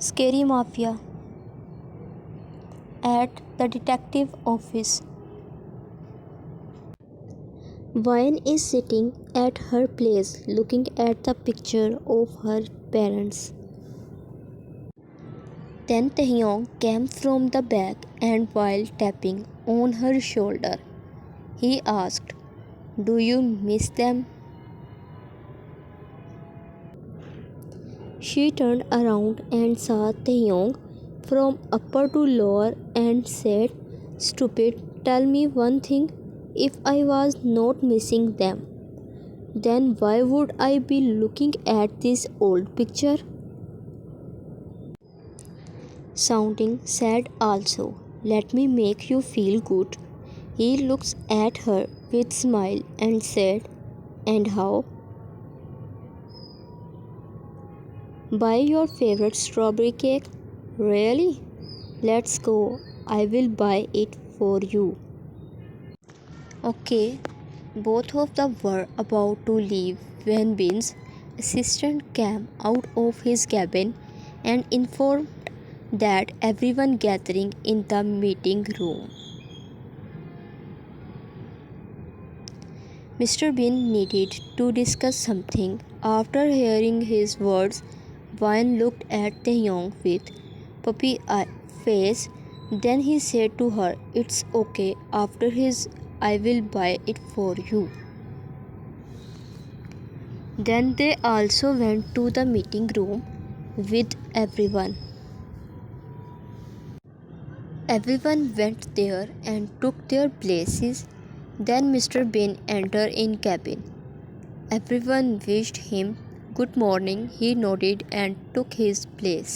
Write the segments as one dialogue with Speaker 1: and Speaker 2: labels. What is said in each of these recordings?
Speaker 1: Scary Mafia at the detective office. Vine is sitting at her place looking at the picture of her parents. Then Taehyung came from the back and while tapping on her shoulder, he asked, "Do you miss them?" She turned around and saw Taehyung from upper to lower and said, "Stupid, tell me one thing. If I was not missing them, then why would I be looking at this old picture?" Sounding sad also. "Let me make you feel good." He looked at her with a smile and said, "And how?" "Buy your favorite strawberry cake." "Really? Let's go. I will buy it for you." Okay. Both of them were about to leave when Bin's assistant came out of his cabin and informed that everyone gathering in the meeting room. Mr. Bean needed to discuss something. After hearing his words, Vine looked at Taehyung with puppy face. Then he said to her, "It's okay. After his, I will buy it for you." Then they also went to the meeting room with everyone. Everyone went there and took their places. Then Mr. Bean entered in cabin. Everyone wished him good morning. He nodded and took his place.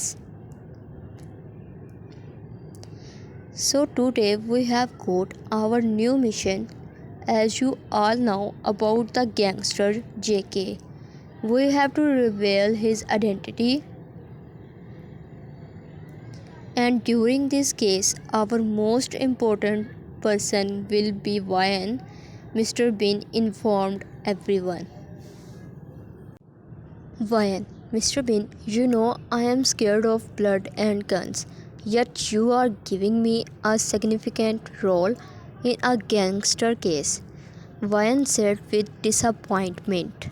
Speaker 1: So today we have got our new mission. As you all know about the gangster JK, we have to reveal his identity. And during this case, our most important person will be Ryan. Mr. Bean informed everyone. Ryan, "Mr. Bean, you know I am scared of blood and guns, yet you are giving me a significant role in a gangster case," Ryan said with disappointment.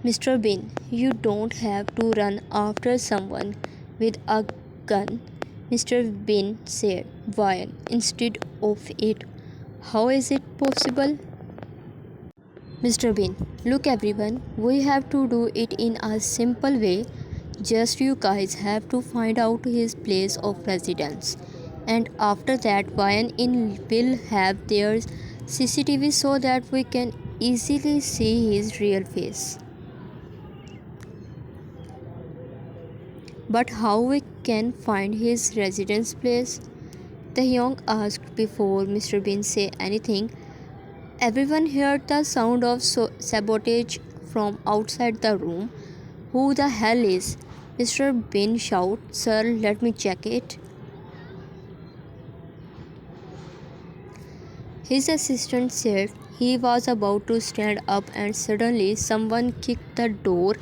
Speaker 1: "Mr. Bean, you don't have to run after someone with a gun," Mr. Bean said. "Ryan, instead of it, how is it possible?" Mr. Bean, "Look everyone, we have to do it in a simple way. Just you guys have to find out his place of residence. And after that, Ryan will have their CCTV so that we can easily see his real face." "But how we can find his residence place?" Taehyung asked before Mr. Bean said anything. Everyone heard the sound of sabotage from outside the room. "Who the hell is?" Mr. Bean shouted. "Sir, let me check it." His assistant said he was about to stand up and suddenly someone kicked the door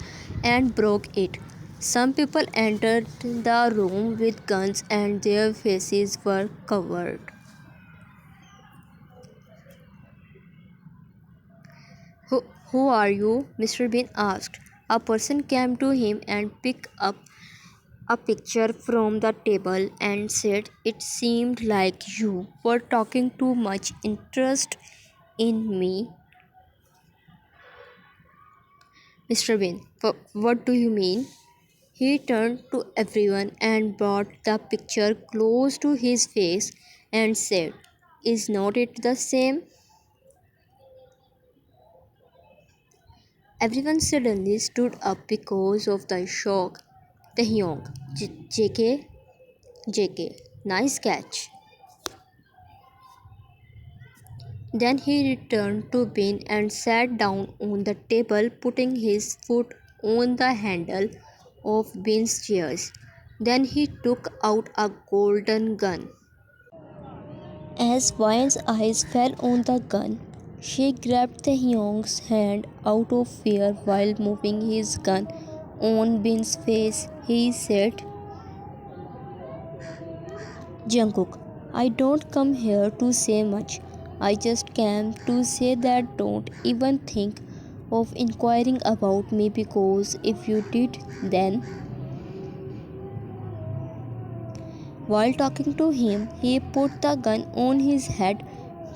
Speaker 1: and broke it. Some people entered the room with guns and their faces were covered. Who are you?" Mr. Bean asked. A person came to him and picked up a picture from the table and said, "It seemed like you were taking too much interest in me." Mr. Bean, "What do you mean?" He turned to everyone and brought the picture close to his face and said, "Is not it the same?" Everyone suddenly stood up because of the shock. Taehyung, JK, nice catch." Then he returned to Bean and sat down on the table, putting his foot on the handle of Bean's chair. Then he took out a golden gun. As Vian's eyes fell on the gun, she grabbed Taehyung's hand out of fear while moving his gun on Bin's face, he said, Jungkook, I don't come here to say much. I just came to say that don't even think of inquiring about me because if you did, then. While talking to him, he put the gun on his head.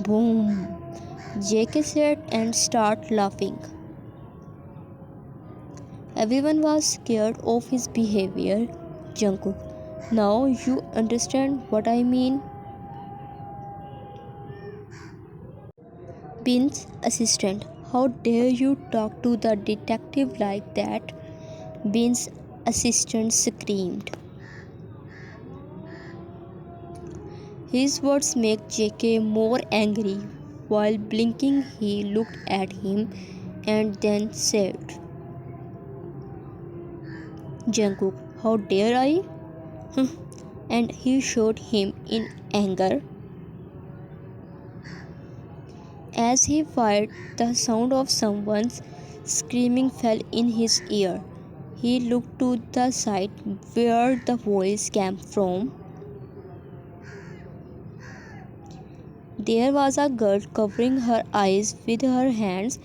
Speaker 1: Boom! JK said and started laughing. Everyone was scared of his behavior. Jungkook, now you understand what I mean? Bin's assistant, how dare you talk to the detective like that? Bin's assistant screamed. His words made JK more angry. While blinking, he looked at him and then said, Jungkook, how dare I? And he shot him in anger. As he fired, the sound of someone's screaming fell in his ear. He looked to the side where the voice came from. There was a girl covering her eyes with her hands.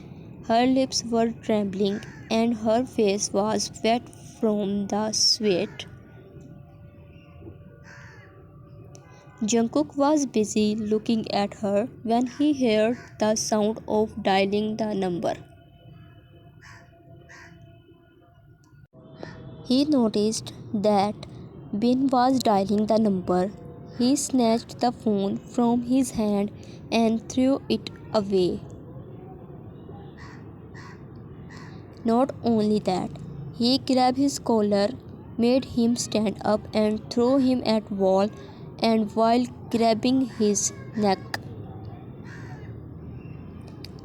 Speaker 1: Her lips were trembling and her face was wet from the sweat. Jungkook was busy looking at her when he heard the sound of dialing the number. He noticed that Bin was dialing the number. He snatched the phone from his hand and threw it away. Not only that, he grabbed his collar, made him stand up and threw him at wall, and while grabbing his neck,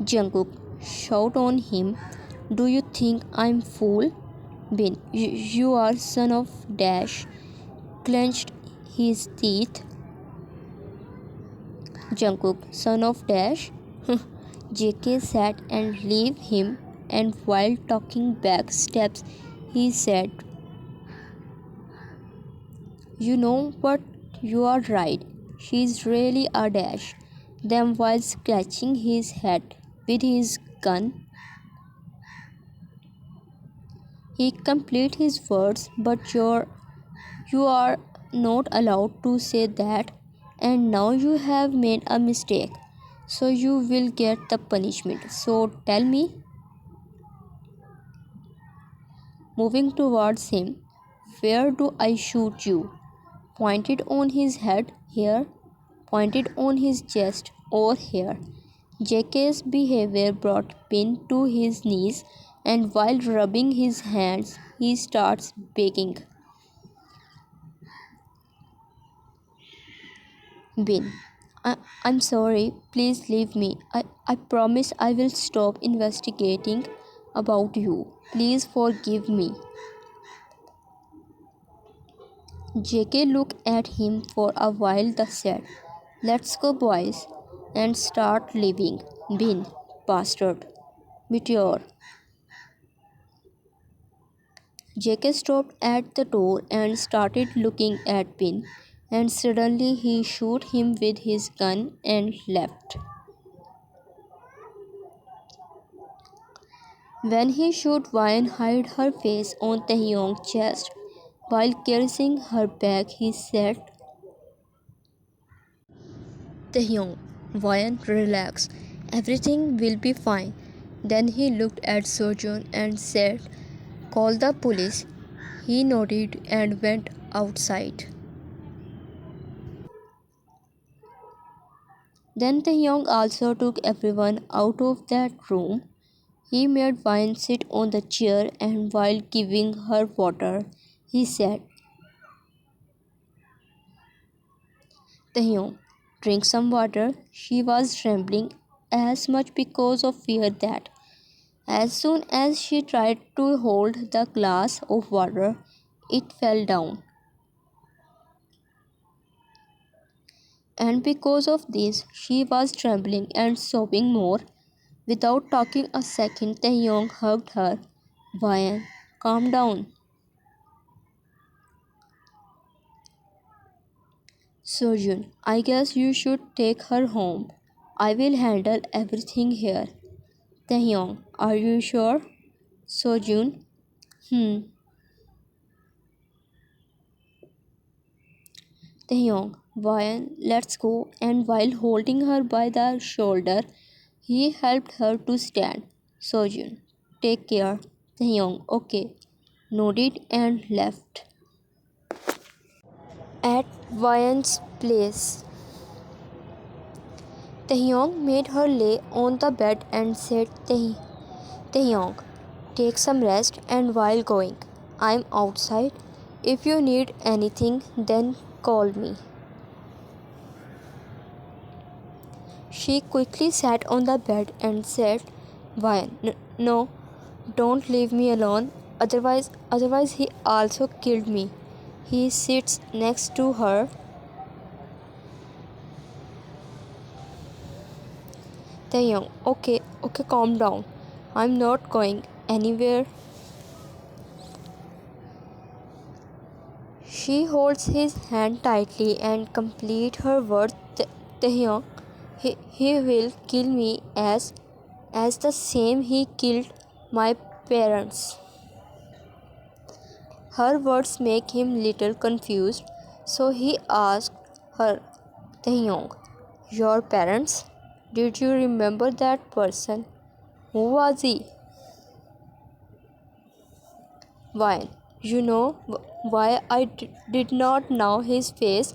Speaker 1: Jungkook shouted on him, Do you think I'm fool? Bin, you are son of Dash, clenched his teeth. Jungkook, son of Dash? JK sat and leave him, and while talking back steps, he said, You know what? You are right. She's really a Dash. Then, while scratching his head with his gun, he completed his words, but you are not allowed to say that, and now you have made a mistake, so you will get the punishment. So tell me. Moving towards him, where do I shoot you? Pointed on his head, here. Pointed on his chest, or here. JK's behavior brought Bin to his knees, and while rubbing his hands, he starts begging. Bin, I'm sorry, please leave me. I promise I will stop investigating about you. Please forgive me. JK looked at him for a while, then said, Let's go, boys, and start leaving. Bin, bastard. Meteor. JK stopped at the door and started looking at Bin, and suddenly he shot him with his gun and left. When he shot, Vian hid her face on Taehyung's chest. While caressing her back, he said, Taehyung, Vian, relax. Everything will be fine. Then he looked at Sojun and said, Call the police. He nodded and went outside. Then Taehyung also took everyone out of that room. He made Vine sit on the chair and while giving her water, he said, Taehyung, drink some water. She was trembling as much because of fear that as soon as she tried to hold the glass of water, it fell down. And because of this, she was trembling and sobbing more. Without talking a second, Taehyung hugged her. Vian, calm down. Sojun, I guess you should take her home. I will handle everything here. Taehyung, are you sure? Sojun, hmm. Taehyung, let's go. And while holding her by the shoulder, he helped her to stand. Sojun, take care. Taehyung, okay. Nodded and left. At Wyan's place, Taehyung made her lay on the bed and said, Taehyung, take some rest and while going, I'm outside. If you need anything, then call me. She quickly sat on the bed and said, Wyan, no, don't leave me alone. Otherwise he also killed me. He sits next to her. Taehyung, okay, calm down. I'm not going anywhere. She holds his hand tightly and complete her words. Taehyung, he will kill me as the same he killed my parents. Her words make him little confused, so he asked her, Taehyung, your parents? Did you remember that person? Who was he? Why? You know why I did not know his face?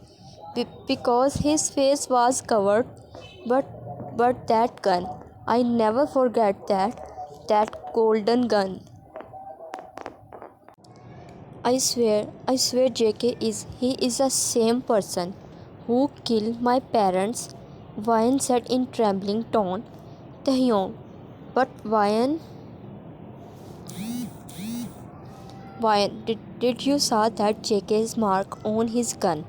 Speaker 1: Because his face was covered. But that gun, I never forget that golden gun. I swear, JK is the same person who killed my parents. Wyan said in trembling tone. Taehyung, but Wyan, did you saw that JK's mark on his gun?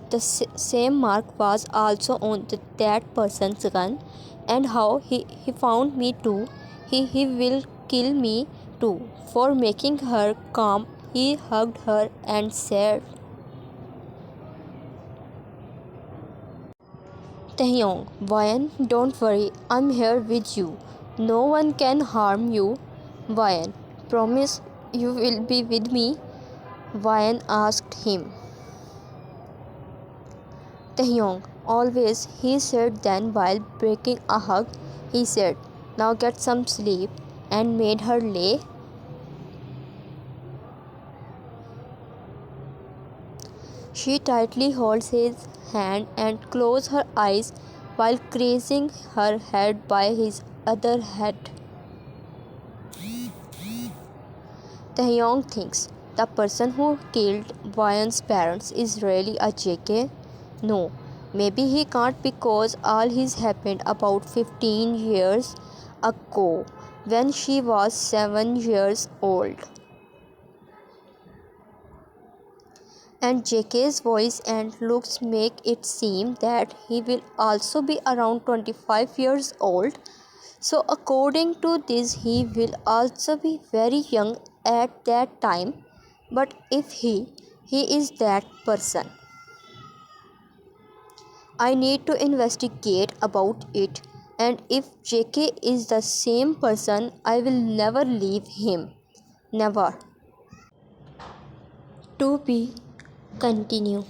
Speaker 1: The same mark was also on that person's gun. And how he found me too. He will kill me too. For making her calm, he hugged her and said, Taehyung, Wyan, don't worry, I'm here with you. No one can harm you. Wyan, promise you will be with me? Wyan asked him. Taehyung, always, he said. Then while breaking a hug, he said, now get some sleep, and made her lay. She tightly holds his hand and closes her eyes while caressing her head by his other head. Taehyung thinks the person who killed Wyan's parents is really a JK. No, maybe he can't because all this happened about 15 years ago when she was 7 years old. And JK's voice and looks make it seem that he will also be around 25 years old. So according to this, he will also be very young at that time. But if he is that person, I need to investigate about it. And if JK is the same person, I will never leave him. Never. To be continue.